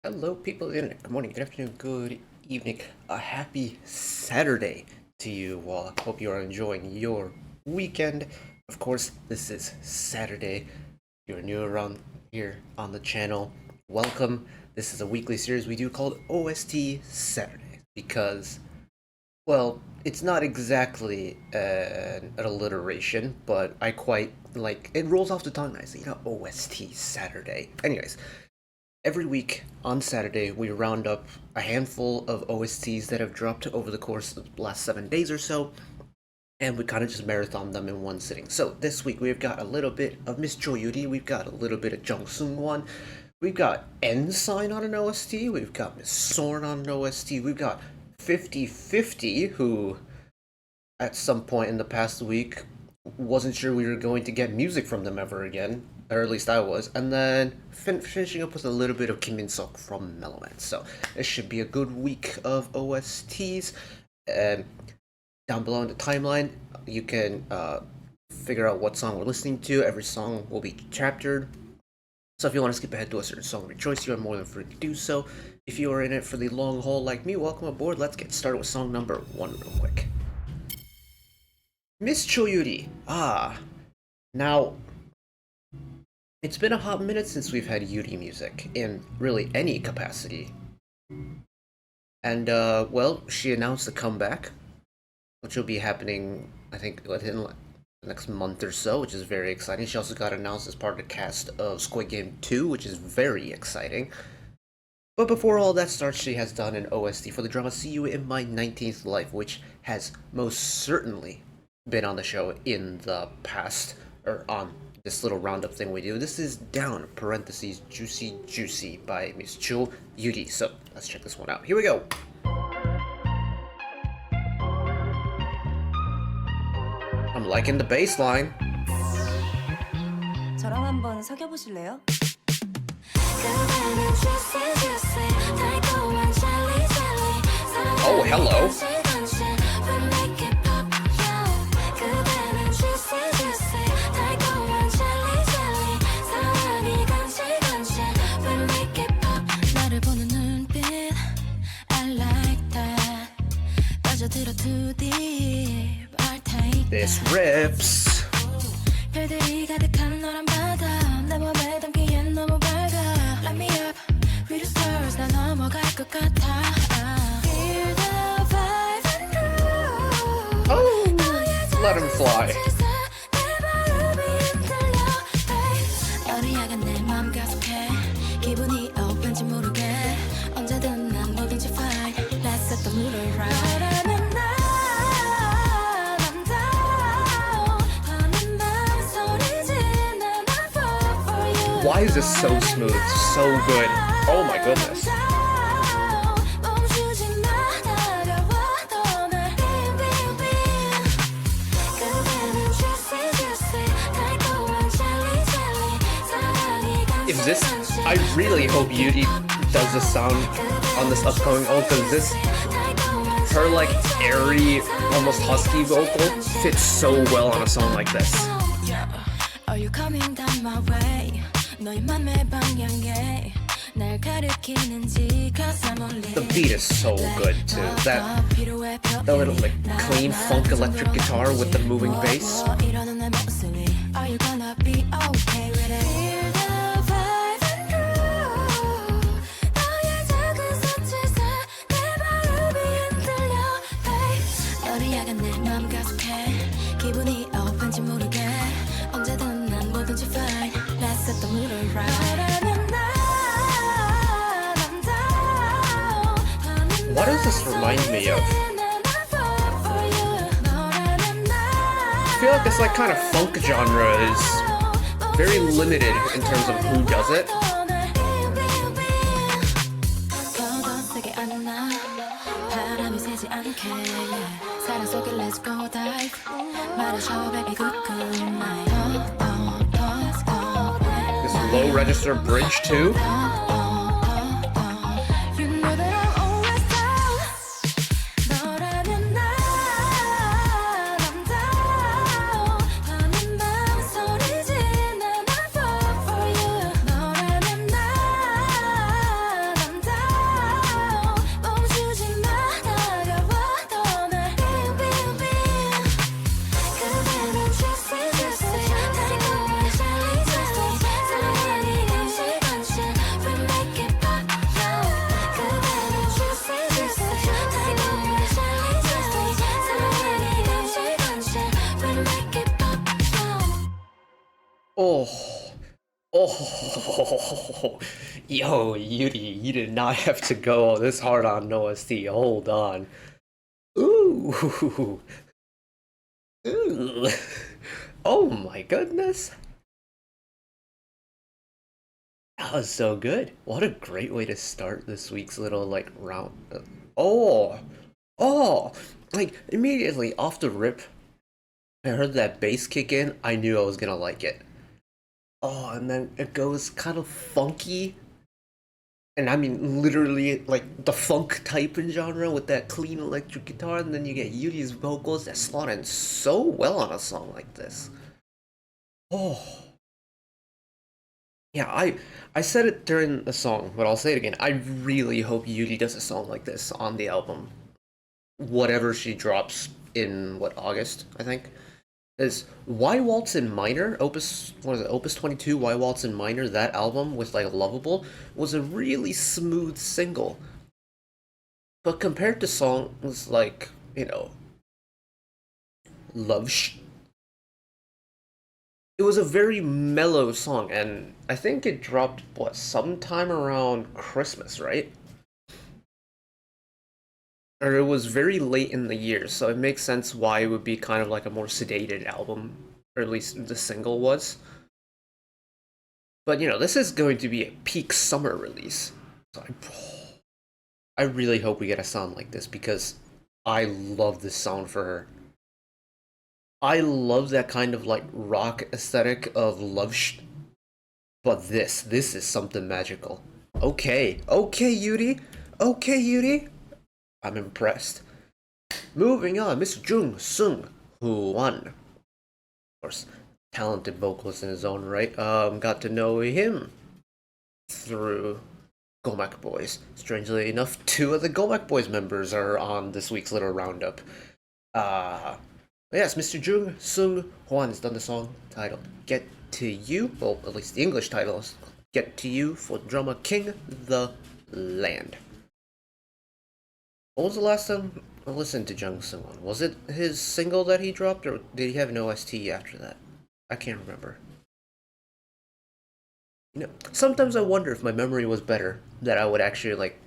Hello, people of the internet. Good morning, good afternoon, good evening. A happy Saturday to you all. I hope you are enjoying your weekend. Of course, this is Saturday. If you're new around here on the channel, welcome. This is a weekly series we do called OST Saturday because, well, it's not exactly an alliteration, but I quite like it. Rolls off the tongue nicely, OST Saturday. Anyways, every week on Saturday, we round up a handful of OSTs that have dropped over the course of the last 7 days or so, and we kind of just marathon them in one sitting. So this week we've got a little bit of Miss Yuri, we've got a little bit of Jung Seung Hwan, we've got n.SSign on an OST, we've got Miss Sorn on an OST, we've got 50/50, who at some point in the past week wasn't sure we were going to get music from them ever again, or at least I was, and then finishing up with a little bit of Minseok from MeloMance. So this should be a good week of OSTs. Down below in the timeline, you can figure out what song we're listening to. Every song will be chaptered. So if you want to skip ahead to a certain song of your choice, you are more than free to do so. If you are in it for the long haul like me, welcome aboard. Let's get started with song number 1 real quick. Miss Yuri. Now, it's been a hot minute since we've had Yuri music, in really any capacity. And, well, she announced a comeback, which will be happening, I think, within the next month or so, which is very exciting. She also got announced as part of the cast of Squid Game 2, which is very exciting. But before all that starts, she has done an OST for the drama See You in My 19th Life, which has most certainly been on the show in the past, or on this little roundup thing we do. This is Down, parentheses, Juicy Juicy by Miss Yuri. So let's check this one out. Here we go. I'm liking the bass line. 저랑 한번 사귀어 보실래요? Oh, hello. This rips. Oh, let him fly. Why is this so smooth? So good. Oh my goodness. If this, I really hope Yuri does the sound on this upcoming album, because this, her like airy, almost husky vocal fits so well on a song like this. Are you coming down my way? The beat is so good too. That little like clean funk electric guitar with the moving bass. Are you gonna be okay with it? What does this remind me of? I feel like this like kind of funk genre is very limited in terms of who does it. This low register bridge too. Oh, oh, yo, Yuri, you did not have to go this hard on OST. Hold on. Ooh, ooh. Oh my goodness. That was so good. What a great way to start this week's little like round. Oh, oh, like immediately off the rip, I heard that bass kick in. I knew I was gonna like it. Oh, and then it goes kind of funky, and I mean literally like the funk type in genre with that clean electric guitar, and then you get Yuri's vocals that slot in so well on a song like this. Oh. Yeah, I said it during the song, but I'll say it again. I really hope Yuri does a song like this on the album. Whatever she drops in August, I think. Is Why Waltz in Minor, Opus 22, Why Waltz in Minor, that album with like Lovable was a really smooth single. But compared to songs like, Love it was a very mellow song, and I think it dropped sometime around Christmas, right? Or it was very late in the year, so it makes sense why it would be kind of like a more sedated album, or at least the single was. But this is going to be a peak summer release, so I really hope we get a sound like this because I love this sound for her. I love that kind of like rock aesthetic of Love but this is something magical. Okay, Yuri. Okay, Yuri. I'm impressed. Moving on, Mr. Jung Seung Hwan. Of course, talented vocalist in his own right. Got to know him through Gomak Boys. Strangely enough, 2 of the Gomak Boys members are on this week's little roundup. Yes, Mr. Jung Seung Hwan has done the song titled Get to You. Well, at least the English title is Get to You for drama King the Land. What was the last time I listened to Jung Seung Hwan? Was it his single that he dropped, or did he have an OST after that? I can't remember. Sometimes I wonder if my memory was better, that I would actually, like,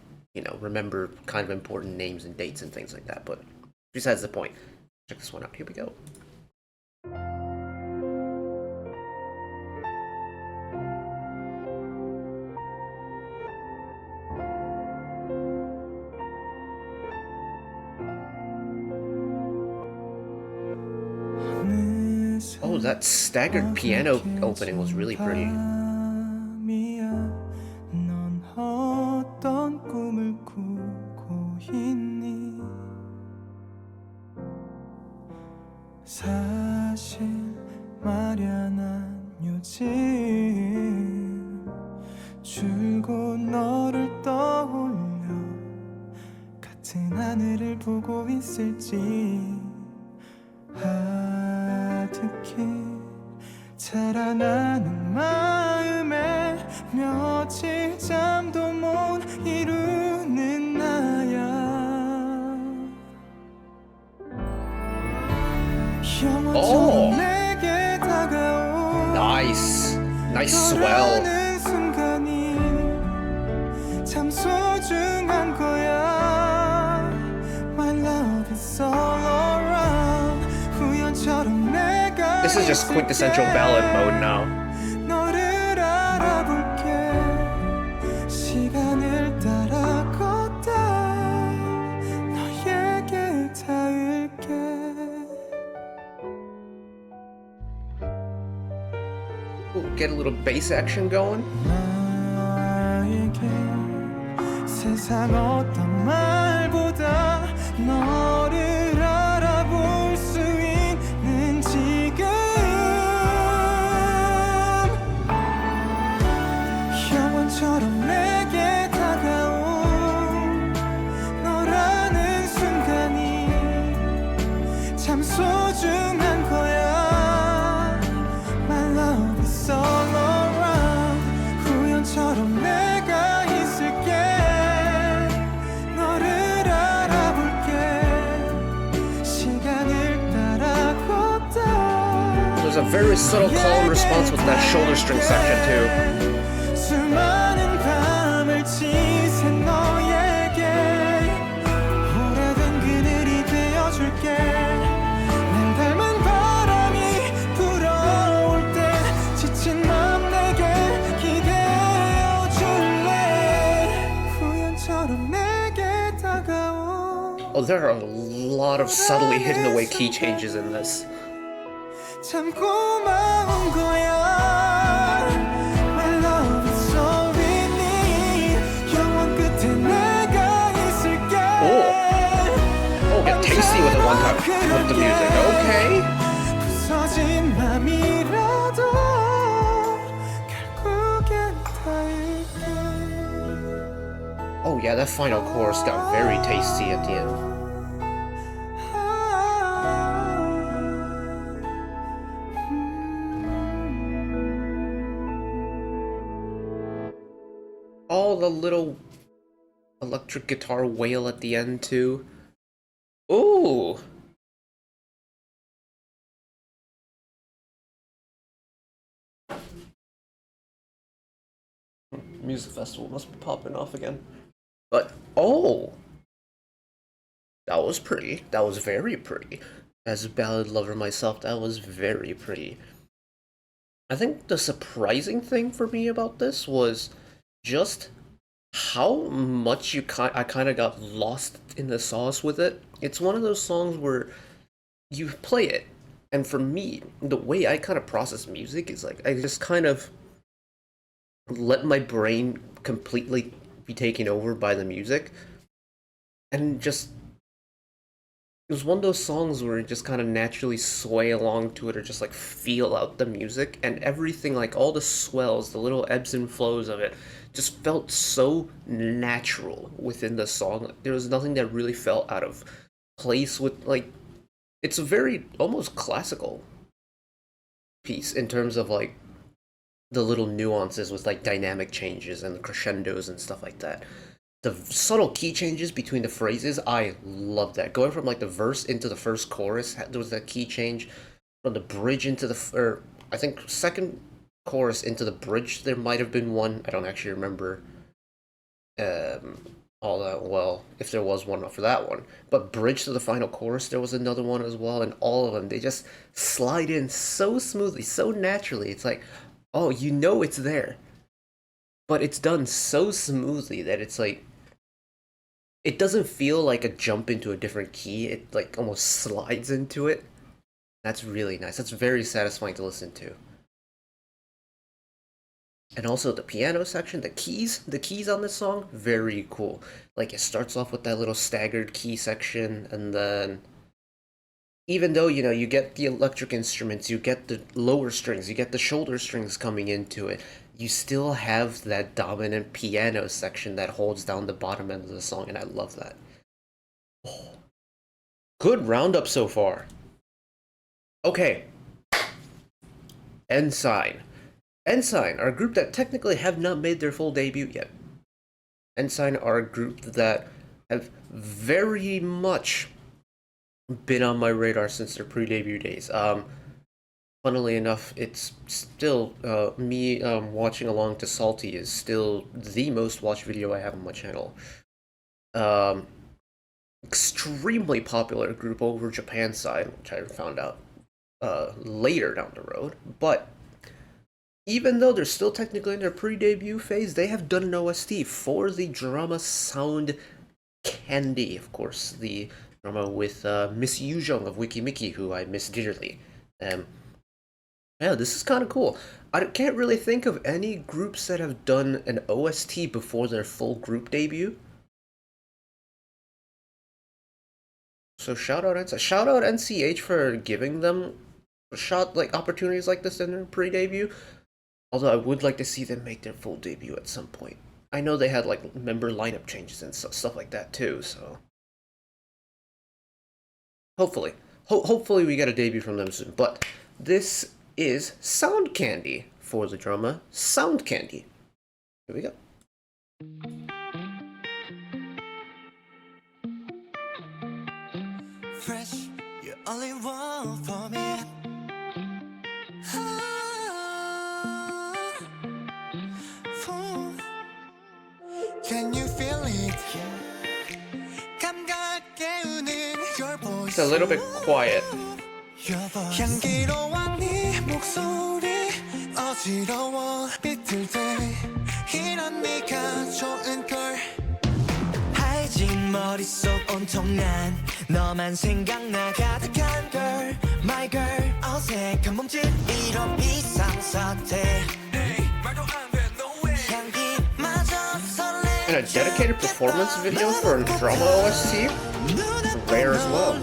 remember kind of important names and dates and things like that, but besides the point. Check this one out. Here we go. Oh, that staggered piano opening was really pretty. 사실 말야 난 요즘 줄곧 너를 떠올려 같은 하늘을 보고 있을지 아득히 자라나는 마음에 며칠 잠도 못 이루는 나야 Oh, nice swell. 참 소중한 거야. My love is all around. 후연처럼 내가 This is just quintessential ballad mode now. 너를 알아볼게. 시간을 따라 걷다 너에게 닿을게. Get a little bass action going. 나에게 세상 어떤 말보다 너를 알아볼 수 있는 지금 영원처럼 내게 다가온 너라는 순간이 참 소중한 거야. My love is all around. 후연처럼 내가 있을게. 너를 알아볼게. very subtle call and response with that shoulder string section too. 수많은 밤을 지샌 너에게 오래된 그늘이 되어줄게 날 닮은 바람이 불어올 때 지친 맘 내게 기대어줄래 후연처럼 내게 다가온 Oh, there are a lot of subtly hidden away key changes in this. 참 고마운 거야 My love is all we need 영원 끝에 내가 있을게 Oh, get tasty with it one time with the music. Okay. 부서진 맘이라도 결국엔 닿을게 Oh yeah, that final chorus got very tasty at the end. Oh, the little electric guitar wail at the end too. Ooh. Music festival must be popping off again. But oh, that was pretty. That was very pretty. As a ballad lover myself, that was very pretty. I think the surprising thing for me about this was just how much I kind of got lost in the sauce with it. It's one of those songs where you play it, and for me, the way I kind of process music is like I just kind of let my brain completely be taken over by the music, and just it was one of those songs where it just kind of naturally sway along to it or just like feel out the music, and everything, like all the swells, the little ebbs and flows of it, just felt so natural within the song. There was nothing that really felt out of place with, like, it's a very almost classical piece in terms of like the little nuances with like dynamic changes and crescendos and stuff like that. The subtle key changes between the phrases, I love that. Going from like the verse into the first chorus, there was that key change. From the bridge into the, I think second chorus into the bridge, there might have been one. I don't actually remember all that well, if there was one for that one. But bridge to the final chorus, there was another one as well, and all of them, they just slide in so smoothly, so naturally. It's like, oh, you know it's there. But it's done so smoothly that it's like, it doesn't feel like a jump into a different key. It like almost slides into it. That's really nice. That's very satisfying to listen to. And also the piano section, the keys on this song, very cool. Like it starts off with that little staggered key section, and then even though, you know, you get the electric instruments, you get the lower strings, you get the shoulder strings coming into it, you still have that dominant piano section that holds down the bottom end of the song, and I love that. Oh. Good roundup so far. Okay. n.SSign. n.SSign are a group that technically have not made their full debut yet. n.SSign are a group that have very much been on my radar since their pre-debut days. Funnily enough, it's still me watching along to Salty is still the most watched video I have on my channel. Extremely popular group over Japan side, which I found out later down the road. But even though they're still technically in their pre-debut phase, they have done an OST for the drama Sound Candy, of course, the drama with Miss Yu Jung of Wikimiki, who I miss dearly. Yeah, this is kind of cool. I can't really think of any groups that have done an OST before their full group debut. So shout out NCH for giving them opportunities like this in their pre-debut. Although I would like to see them make their full debut at some point. I know they had like member lineup changes and stuff like that too, so hopefully we get a debut from them soon. But this is Sound Candy for the drama Sound Candy. Here we go. Fresh, you're only one for me. Can you feel it? 감각게 우는 your voice. It's a little bit quiet. 향기로운 네 목소리 어지러워 비틀대 이런 네가 좋은걸 하얘진 머릿속 온통 난 너만 생각나 가득한 girl My girl 어색한 몸짓 이런 비상사태 향기마저 설레 And a dedicated performance video for a drama OST? Rare as well.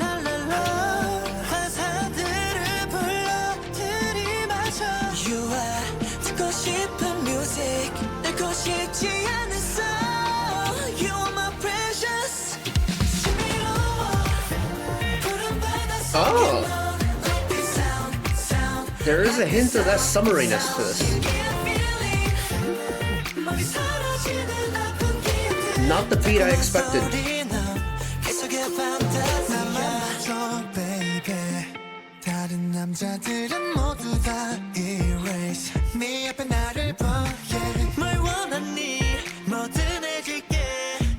Oh! There is a hint of that summeriness to this. Not the beat I expected.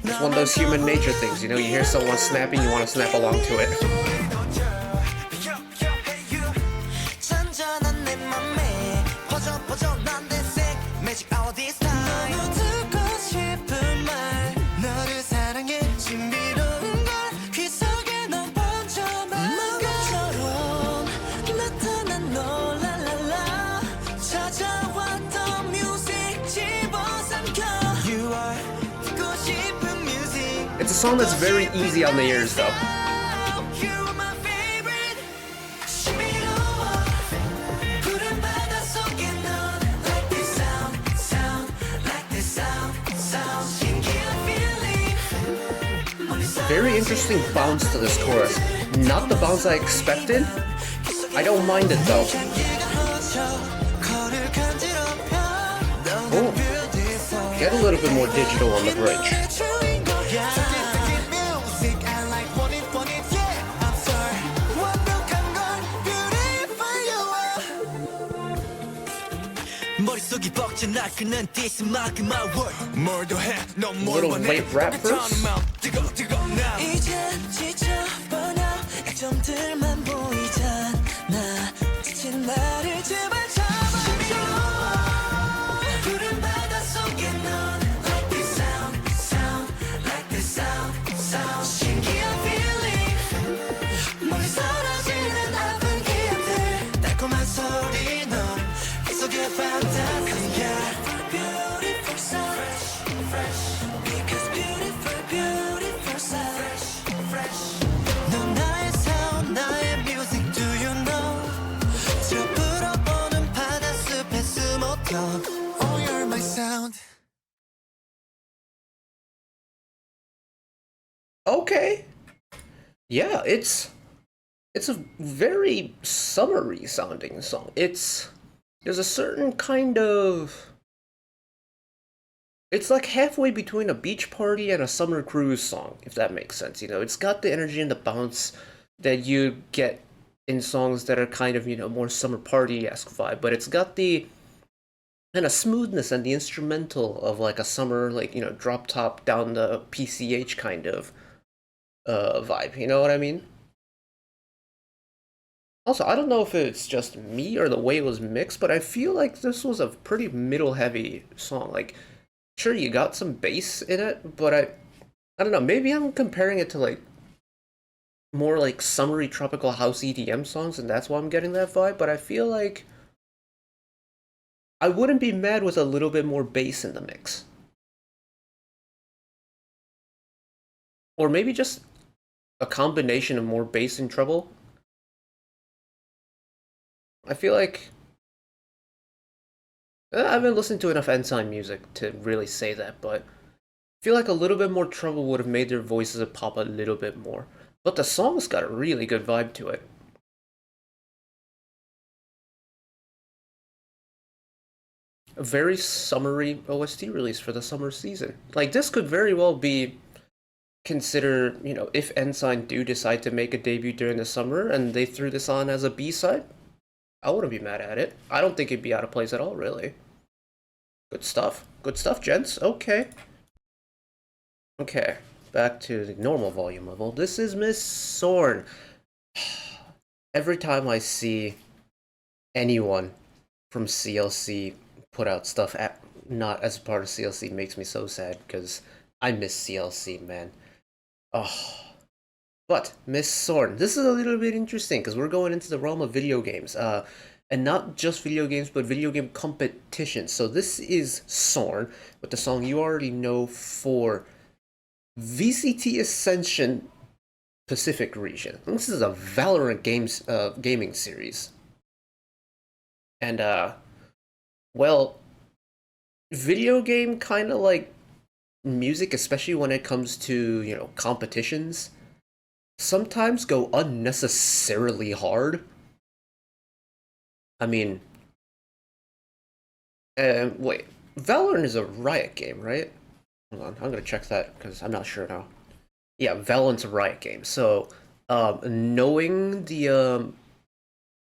It's one of those human nature things, you know, you hear someone snapping, you want to snap along to it. It's a song that's very easy on the ears, though. Very interesting bounce to this chorus. Not the bounce I expected. I don't mind it, though. Oh, get a little bit more digital on the bridge. Little late rap verse. Okay. Yeah, it's a very summery sounding song. There's a certain kind of, it's like halfway between a beach party and a summer cruise song, if that makes sense. You know, it's got the energy and the bounce that you get in songs that are kind of, you know, more summer party-esque vibe, but it's got the kind of smoothness and the instrumental of like a summer, like, you know, drop top down the PCH kind of vibe, you know what I mean? Also, I don't know if it's just me or the way it was mixed, but I feel like this was a pretty middle-heavy song. Like, sure, you got some bass in it, but I don't know, maybe I'm comparing it to like more like summery tropical house EDM songs, and that's why I'm getting that vibe, but I feel like I wouldn't be mad with a little bit more bass in the mix. Or maybe just a combination of more bass and treble. I feel like I haven't listened to enough n.SSign music to really say that, but I feel like a little bit more treble would have made their voices pop a little bit more. But the song's got a really good vibe to it. A very summery OST release for the summer season. Like, this could very well be considered, you know, if n.SSign do decide to make a debut during the summer and they threw this on as a B-side, I wouldn't be mad at it. I don't think it'd be out of place at all, really. Good stuff. Good stuff, gents. Okay. Okay, back to the normal volume level. This is Miss Sorn. Every time I see anyone from CLC put out stuff not as part of CLC makes me so sad because I miss CLC, man. Oh. But Miss Sorn, this is a little bit interesting because we're going into the realm of video games. And not just video games, but video game competitions. So this is Sorn with the song you already know for VCT Ascension Pacific region. This is a Valorant gaming series. And well, video game kind of like music, especially when it comes to, competitions, sometimes go unnecessarily hard. I mean, wait, Valorant is a Riot game, right? Hold on, I'm gonna check that because I'm not sure now. Yeah, Valorant's a Riot game. So, knowing the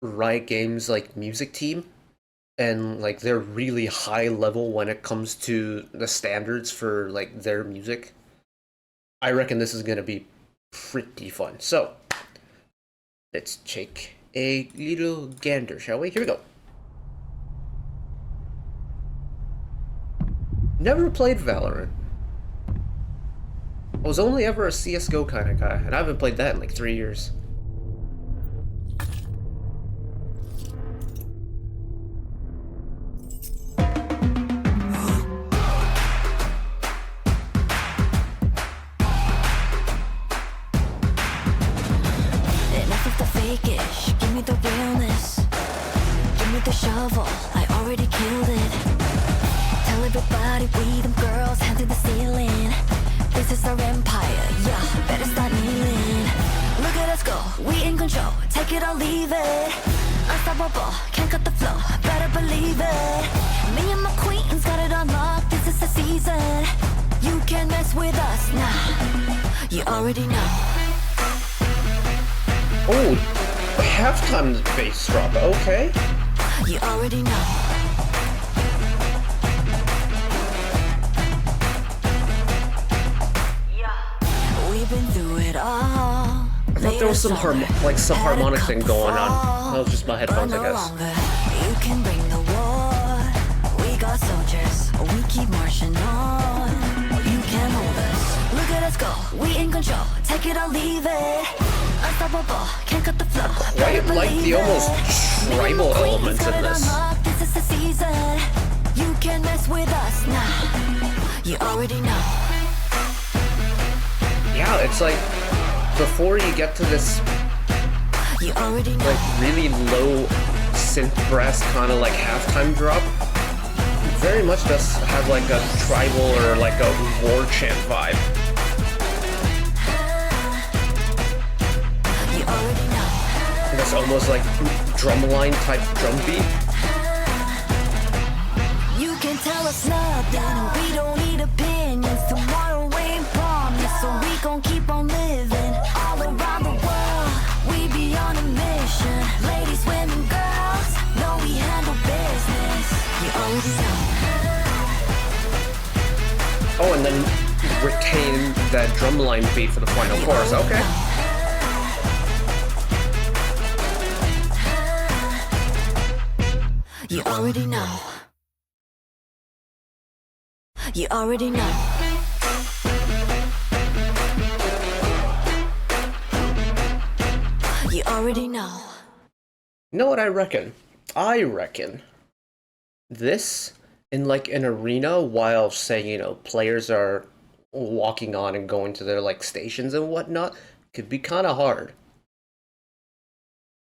Riot Games like music team and like they're really high level when it comes to the standards for like their music, I reckon this is gonna be pretty fun. So, let's take a little gander, shall we? Here we go. Never played Valorant. I was only ever a CSGO kind of guy, and I haven't played that in like 3 years. Enough of the fake-ish, give me the realness. Give me the shovel, I already killed it. Tell everybody we them girls, hands in the ceiling. This is our empire, yeah, better start kneeling. Look at us go, we in control, take it or leave it. Unstoppable, can't cut the flow, better believe it. Me and my queens got it unlocked, this is the season. You can't mess with us, nah, you already know. Oh, halftime bass drop, okay. You already know. We've been through it all. I thought there was some subharmonic thing going on. That was just my headphones, I guess. You can bring the war. We got soldiers. We keep marching on. You can't hold us. Look at us go. We in control. Take it or leave it. Unstoppable. Can't cut the flow. Quite like the almost tribal elements in this. This is the season. You can't mess with us now. You already know. Yeah, it's like before you get to this You already know. like really low synth brass kind of like halftime drop, it very much does have like a tribal or like a war chant vibe. You already know. And that's almost like drumline type drum beat. You can tell us nothing, we don't need opinions. Tomorrow ain't promised, so we gon' keep on living. All around the world, we be on a mission. Ladies, women, girls, know we handle business. You already know. Oh, and then retain that drumline beat for the final chorus. Okay. You already know. You already know. You already know. You know what I reckon? I reckon this in like an arena while saying, players are walking on and going to their like stations and whatnot could be kind of hard.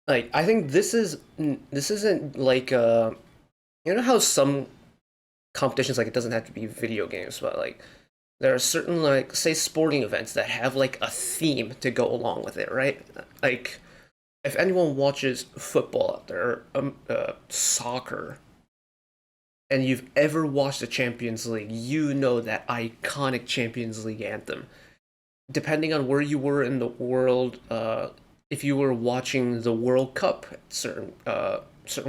Like I think this isn't like how some competitions, like, it doesn't have to be video games, but like there are certain, like, say sporting events that have like a theme to go along with it, right? Like if anyone watches football out there, soccer, and you've ever watched the Champions League, you know that iconic Champions League anthem. Depending on where you were in the world, if you were watching the World Cup, certain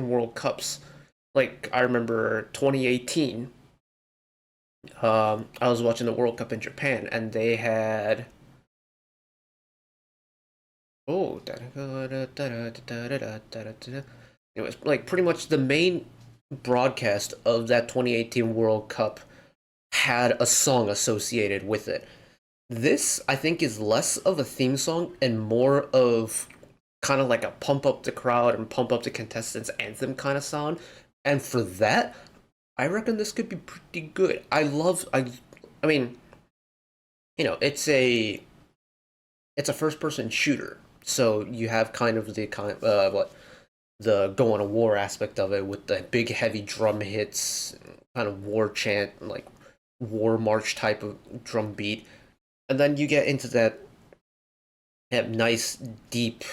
World Cups, like I remember 2018, I was watching the World Cup in Japan, and they had oh, it was like pretty much the main broadcast of that 2018 World Cup had a song associated with it. This, I think, is less of a theme song and more of kind of like a pump up the crowd and pump up the contestants anthem kind of sound. And for that, I reckon this could be pretty good. I mean, it's a first person shooter. So you have kind of the the go on a war aspect of it with the big heavy drum hits, kind of war chant, like war march type of drum beat. And then you get into that nice deep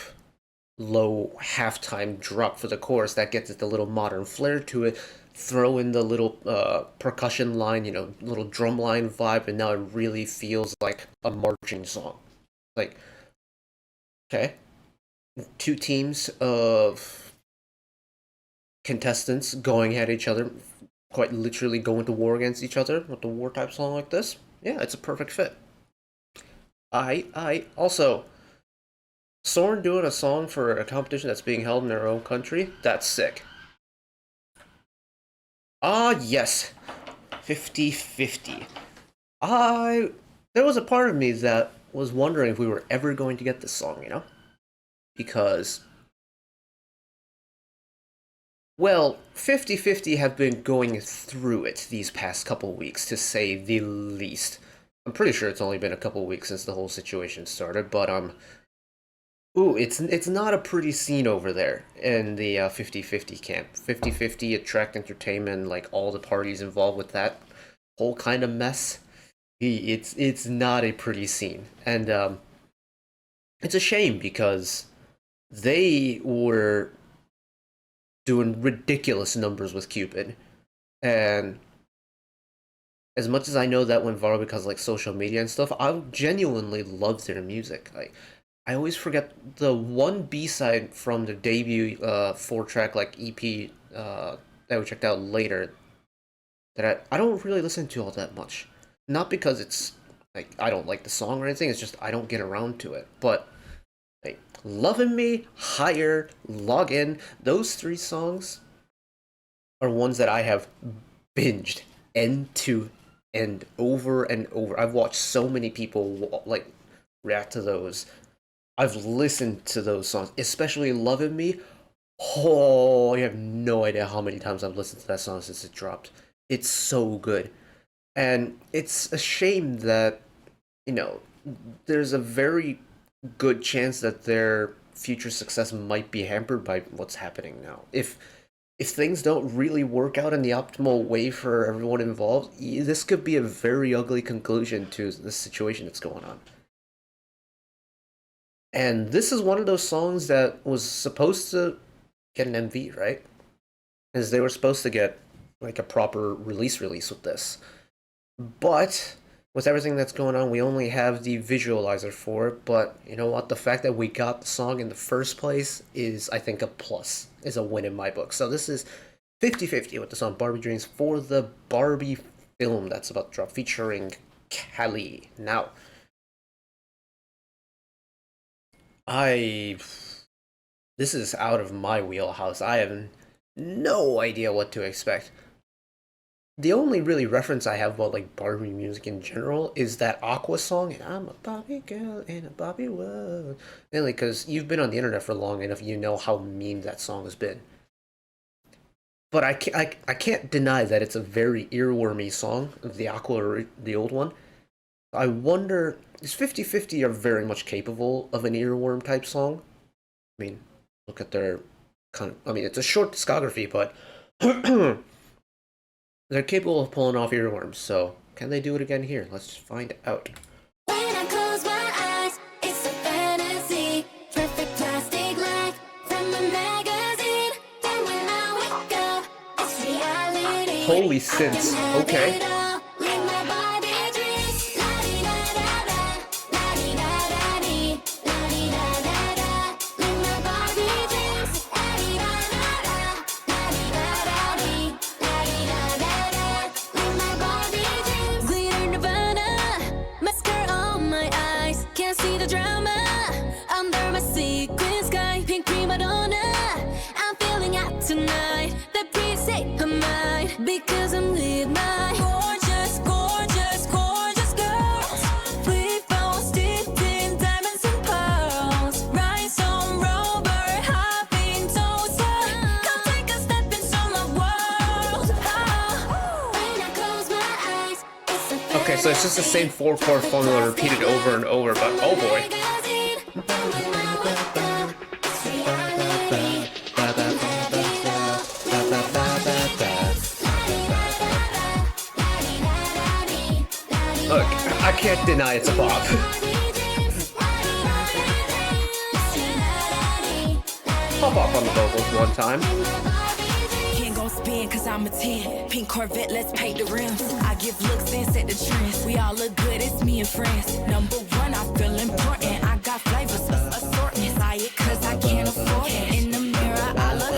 low halftime drop for the chorus that gets it the little modern flair to it. Throw in the little percussion line, little drum line vibe, and now it really feels like a marching song. Like, okay, two teams of contestants going at each other, quite literally going to war against each other with a war type song like this. Yeah, it's a perfect fit. I also Sorn doing a song for a competition that's being held in their own country. That's sick. Ah, yes. 50-50. I There was a part of me that was wondering if we were ever going to get this song, Because well, 50-50 have been going through it these past couple weeks, to say the least. I'm pretty sure it's only been a couple weeks since the whole situation started, but ooh, it's not a pretty scene over there in the 50-50 camp. 50-50 Attract Entertainment, like all the parties involved with that whole kind of mess. It's not a pretty scene, and it's a shame because they were doing ridiculous numbers with Cupid, and as much as I know that went viral because like social media and stuff, I genuinely love their music. I always forget the one B side from the debut 4-track like EP that we checked out later that I don't really listen to all that much. Not because it's like I don't like the song or anything, it's just I don't get around to it. But like Loving Me, Higher, Log In, those three songs are ones that I have binged end to end over and over. I've watched so many people like react to those. I've listened to those songs, especially Loving Me. Oh, you have no idea how many times I've listened to that song since it dropped. It's so good. And it's a shame that, there's a very good chance that their future success might be hampered by what's happening now. If things don't really work out in the optimal way for everyone involved, this could be a very ugly conclusion to the situation that's going on. And this is one of those songs that was supposed to get an MV, right? As they were supposed to get like a proper release with this. But with everything that's going on, we only have the visualizer for it. But you know what? The fact that we got the song in the first place is, I think, a plus, is a win in my book. So this is 50-50 with the song Barbie Dreams for the Barbie film that's about to drop, featuring Kelly. Now, this is out of my wheelhouse. I have no idea what to expect. The only really reference I have about like Barbie music in general is that Aqua song, and I'm a Barbie girl in a Barbie world. Mainly because you've been on the internet for long enough, you know how mean that song has been. But I can't deny that it's a very earwormy song, the Aqua, the old one. I wonder, is 50-50 are very much capable of an earworm type song? I mean, look at their it's a short discography, but they're capable of pulling off earworms, so can they do it again here? Let's find out. When I close my eyes, it's a fantasy. Perfect plastic life from a magazine. Then when I wake up, it's reality. Holy synths, okay. so it's just the same 4-chord formula repeated over and over, but oh boy. Look, I can't deny it's a bop. Pop off on the vocals one time. Can't go spin cause I'm a 10. Pink Corvette, let's paint the rims. I give looks and set the trends. We all look good, it's me and friends. Number one, I feel important. I got flavors, assortment. Buy it cause I can't afford it. In the mirror, I look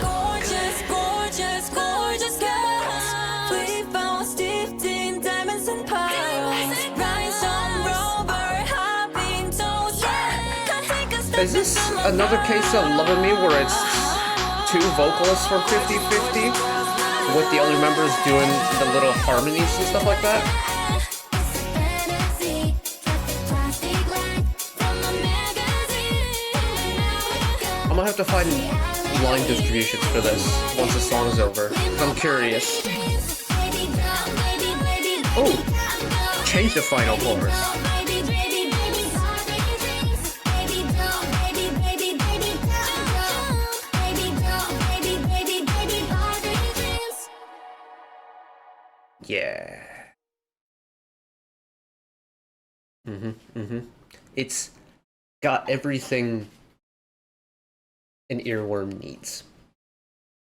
gorgeous, gorgeous, gorgeous girls. We found dipped in diamonds and pearls. Rhinestone rubber, hopping toes. Is this another case of Loving Me where it's two vocalists from 50-50 with the other members doing the little harmonies and stuff like that? I'm gonna have to find line distributions for this once the song is over. I'm curious. Oh, change the final chorus. Yeah. It's got everything an earworm needs.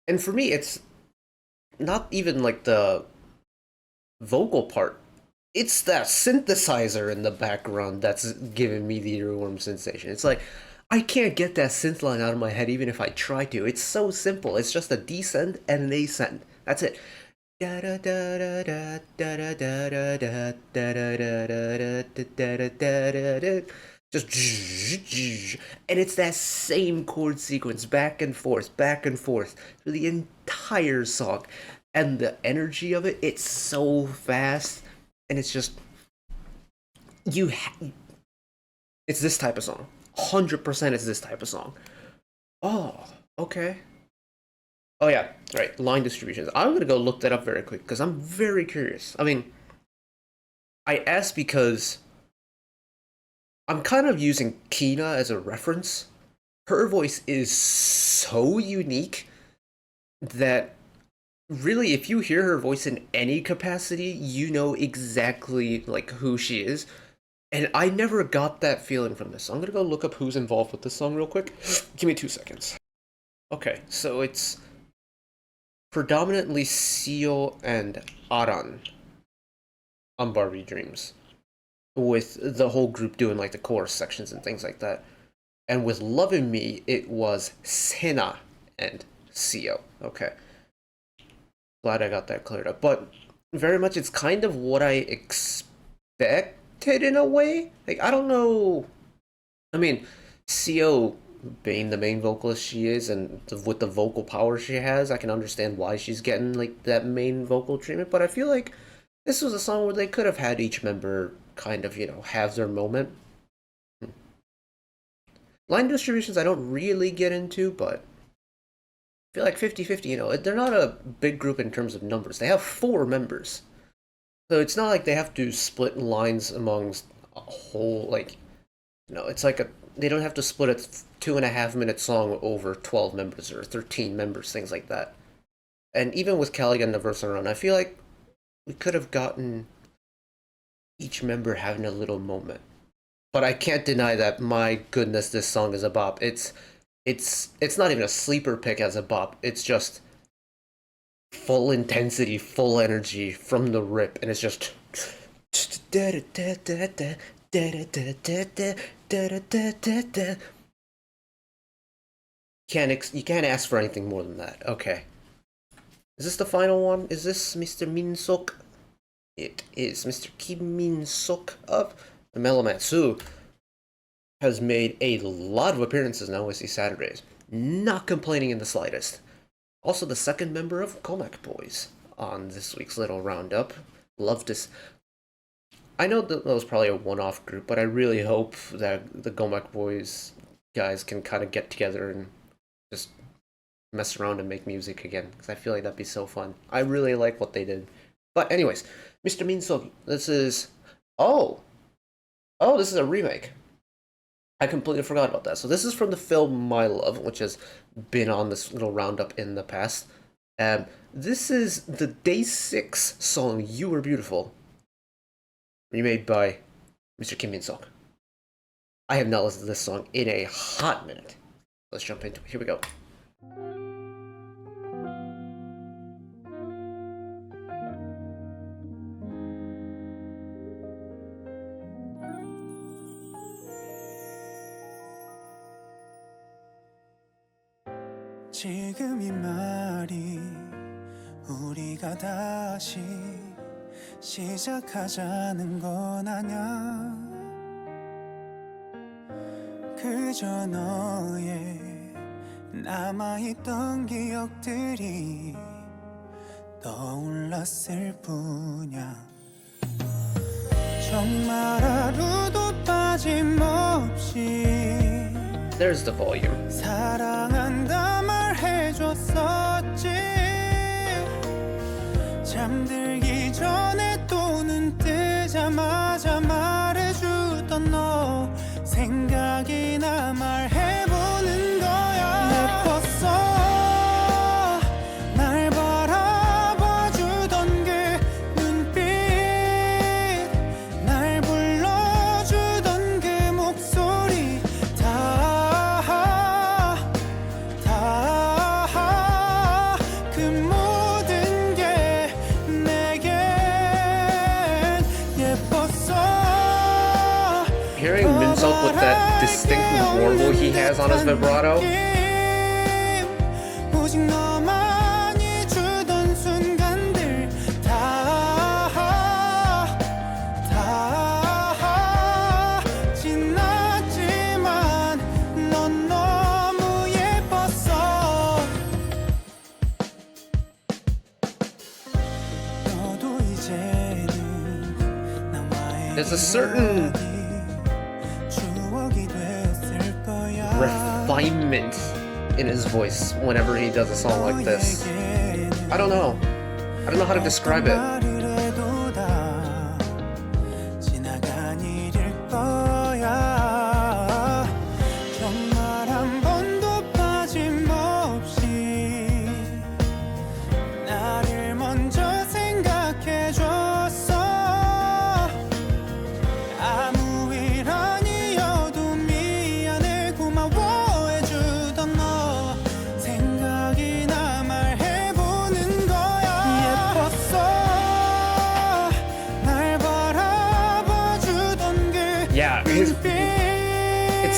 And for me, it's not even like the vocal part. It's that synthesizer in the background that's giving me the earworm sensation. It's like, I can't get that synth line out of my head even if I try to. It's so simple. It's just a descend and an ascend. That's it. Just and it's that same chord sequence back and forth through the entire song, and the energy of it, it's so fast, and it's just it's this type of song. 100% it's this type of song. Oh, okay. Oh yeah, right, line distributions. I'm gonna go look that up very quick because I'm very curious. I mean, I asked because I'm kind of using Kina as a reference. Her voice is so unique that really, if you hear her voice in any capacity, you know exactly like who she is. And I never got that feeling from this. So I'm gonna go look up who's involved with this song real quick. Give me 2 seconds. Okay, so it's predominantly Seo and Aran on Barbie Dreams, with the whole group doing like the chorus sections and things like that. And with Loving Me, it was Sena and Seo. Okay. Glad I got that cleared up. But very much it's kind of what I expected in a way. Like, I don't know. I mean, Seo being the main vocalist she is, and with the vocal power she has, I can understand why she's getting like that main vocal treatment. But I feel like this was a song where they could have had each member kind of, have their moment. Line distributions I don't really get into, but I feel like 50-50, they're not a big group in terms of numbers. They have 4 members. So it's not like they have to split lines amongst a whole, it's like they don't have to split a 2.5-minute song over 12 members or 13 members, things like that. And even with Callaghan the verse run, I feel like we could have gotten each member having a little moment. But I can't deny that, my goodness, this song is a bop. It's not even a sleeper pick as a bop. It's just full intensity, full energy from the rip, and it's just you can't ask for anything more than that. Okay. Is this the final one? Is this Mr. Minseok? It is Mr. Kim Minseok of the MeloMance, who has made a lot of appearances on OST Saturdays. Not complaining in the slightest. Also the second member of Comac Boys on this week's little roundup. Love this. I know that was probably a one-off group, but I really hope that the Comac Boys guys can kind of get together and just mess around and make music again, because I feel like that'd be so fun. I really like what they did But anyways, Mr. Minseok, this is this is a remake. I completely forgot about that. So this is from the film My Love, which has been on this little roundup in the past. This is the Day 6 song You Were Beautiful, remade by Mr. Kim Minseok. I have not listened to this song in a hot minute. Let's jump into it. Here we go. 지금 이 말이 우리가 다시 시작하자는 건 아냐 그저 너의 남아있던 기억들이 떠올랐을 뿐이야 정말 하루도 빠짐없이 There's the volume. 사랑한다 말해줬었지 잠들기 전에 또 눈 뜨자마자 말해주던 너 생각이나 말해보는 거야 예뻤어 날 바라봐주던 그 눈빛 날 불러주던 그 목소리 그 모든 게 내겐 예뻤어 Hearing Minseok with that distinct warble he has on his vibrato. 오직 너만이 주던 순간들 다 지났지만 넌 너무 예뻤어 너도 이제는 나와의 There's a certain 추억이 됐을 거야 refinement in his voice whenever he does a song like this. I don't know how to describe it. 말을 해도 다 지나간 일일 거야 정말 한 번도 빠짐없이 나를 먼저 생각해줬어 아무 일 아니어도 미안해 고마워해주던 너 생각이나 말해보는 거야 예뻤어 날 바라봐주던 그 Yeah, it's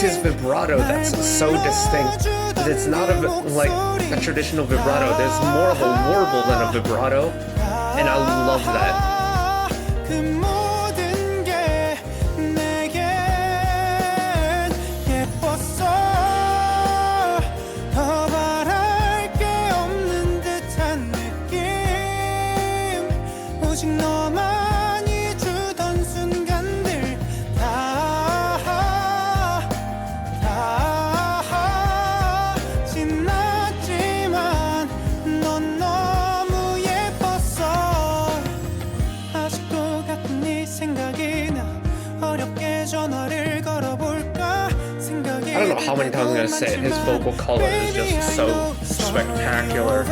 his vibrato that's so distinct. That it's not like a traditional vibrato. There's more of a warble than a vibrato, and I love that. 그 모든 게 내겐 예뻤어 더 바랄 게 없는 듯한 느낌 오직 너만이 주던 순간들 다 지났지만 넌 너무 예뻤어 아직도 같은 네 생각이 나 어렵게 전화를 걸어볼까 생각이 I don't know how many times I'm gonna say it. His vocal color is just so spectacular.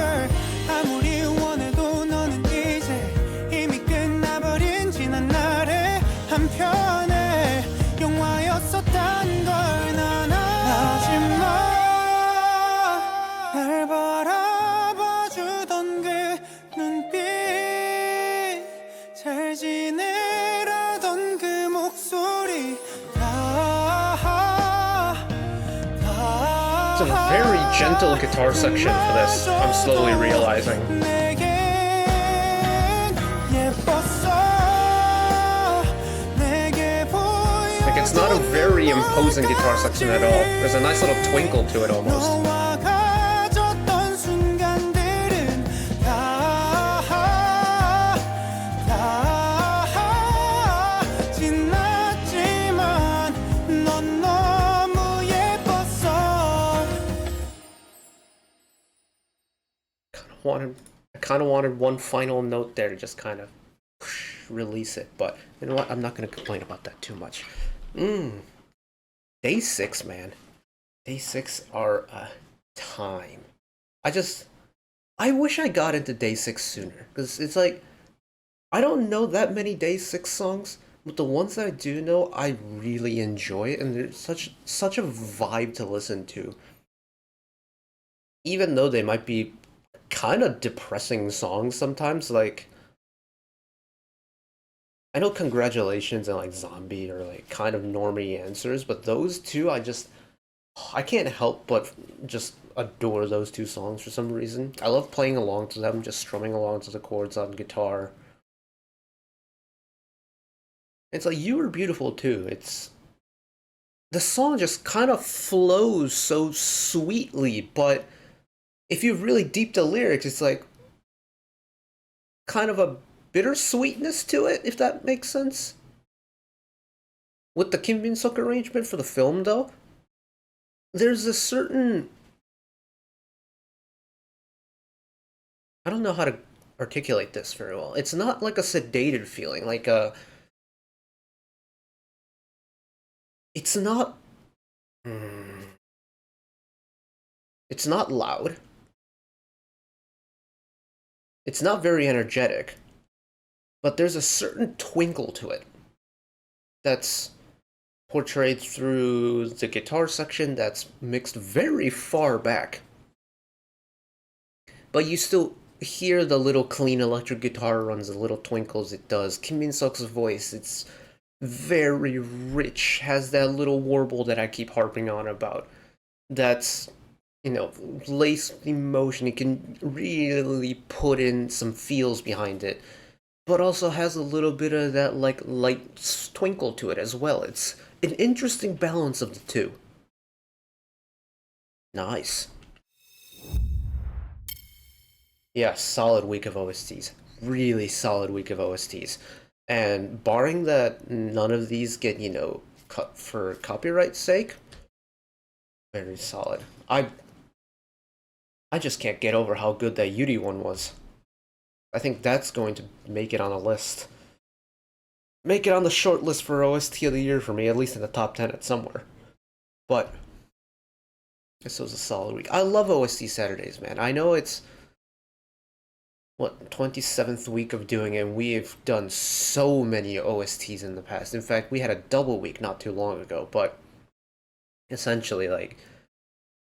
아무리 원해도 너는 이제 이미 끝나버린 지난 날의 한편의 영화였었단 걸 난 하지만 날 바라봐주던 그 눈빛 잘 지내라던 그 목소리 It's a very gentle guitar section for this, I'm slowly realizing. 내겐 예뻤어 내게 보여 Like, it's not a very imposing guitar section at all. There's a nice little twinkle to it almost. 너와 가졌던 순간들은 다 지났지만 넌 너무 예뻤어 I kind of wanted one final note there to just kind of release it, but you know what? I'm not going to complain about that too much. Day 6, man. Day 6 are a time. I wish I got into Day 6 sooner, because it's like, I don't know that many Day 6 songs, but the ones that I do know, I really enjoy, and they're such a vibe to listen to. Even though they might be kind of depressing songs sometimes, like, I know Congratulations and like Zombie are like kind of normie answers, but those two I can't help but just adore those two songs for some reason. I love playing along to them, just strumming along to the chords on guitar. It's like You Were Beautiful too. It's the song just kind of flows so sweetly, but if you really deep the lyrics, it's like kind of a bittersweetness to it, if that makes sense. With the Kim Minseok arrangement for the film, though, there's a certain, I don't know how to articulate this very well. It's not like a sedated feeling, like a, it's not, it's not loud. It's not very energetic, but there's a certain twinkle to it that's portrayed through the guitar section that's mixed very far back. But you still hear the little clean electric guitar runs, the little twinkles it does. Kim Min-seok's voice, it's very rich, has that little warble that I keep harping on about. That's, laced emotion. It can really put in some feels behind it, but also has a little bit of that like light twinkle to it as well. It's an interesting balance of the two. Nice. Yeah, solid week of OSTs. Really solid week of OSTs. And barring that none of these get, cut for copyright's sake, very solid. I just can't get over how good that Yuri one was. I think that's going to make it on a list. Make it on the short list for OST of the year for me, at least in the top 10 at somewhere. But this was a solid week. I love OST Saturdays, man. I know it's, 27th week of doing it, and we have done so many OSTs in the past. In fact, we had a double week not too long ago, but essentially, like,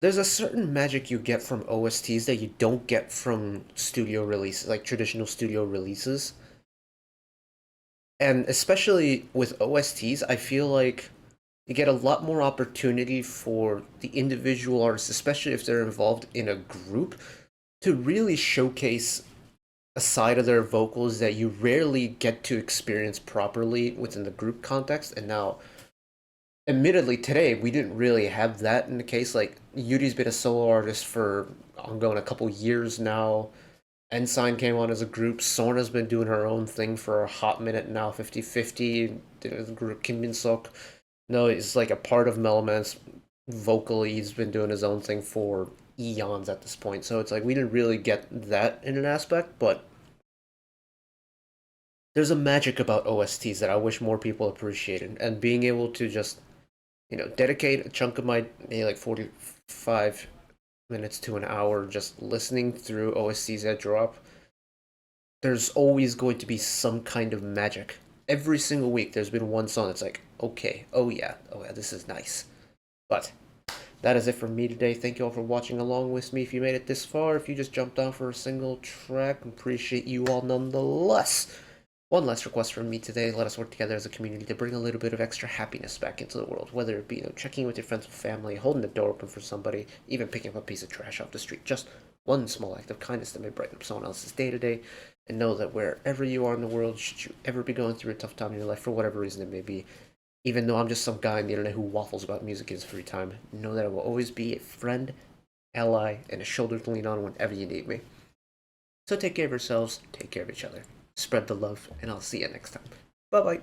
there's a certain magic you get from OSTs that you don't get from studio releases, like traditional studio releases. And especially with OSTs, I feel like you get a lot more opportunity for the individual artists, especially if they're involved in a group, to really showcase a side of their vocals that you rarely get to experience properly within the group context. And now, admittedly, today we didn't really have that in the case. Like, Yuri's been a solo artist for ongoing a couple years now. n.SSign came on as a group. Sorn has been doing her own thing for a hot minute now, 50-50. The group Kim Minseok, is like a part of MeloMance. Vocally, he's been doing his own thing for eons at this point. So it's like we didn't really get that in an aspect, but there's a magic about OSTs that I wish more people appreciated. And being able to just, dedicate a chunk of my maybe like 45 minutes to an hour just listening through OSTs that drop, there's always going to be some kind of magic. Every single week there's been one song that's like, okay, oh yeah, this is nice. But that is it for me today. Thank you all for watching along with me. If you made it this far, if you just jumped on for a single track, appreciate you all nonetheless. One last request from me today: let us work together as a community to bring a little bit of extra happiness back into the world, whether it be checking with your friends and family, holding the door open for somebody, even picking up a piece of trash off the street. Just one small act of kindness that may brighten up someone else's day to day. And know that wherever you are in the world, should you ever be going through a tough time in your life, for whatever reason it may be, even though I'm just some guy on the internet who waffles about music in his free time, know that I will always be a friend, ally, and a shoulder to lean on whenever you need me. So take care of yourselves, take care of each other, spread the love, and I'll see you next time. Bye-bye.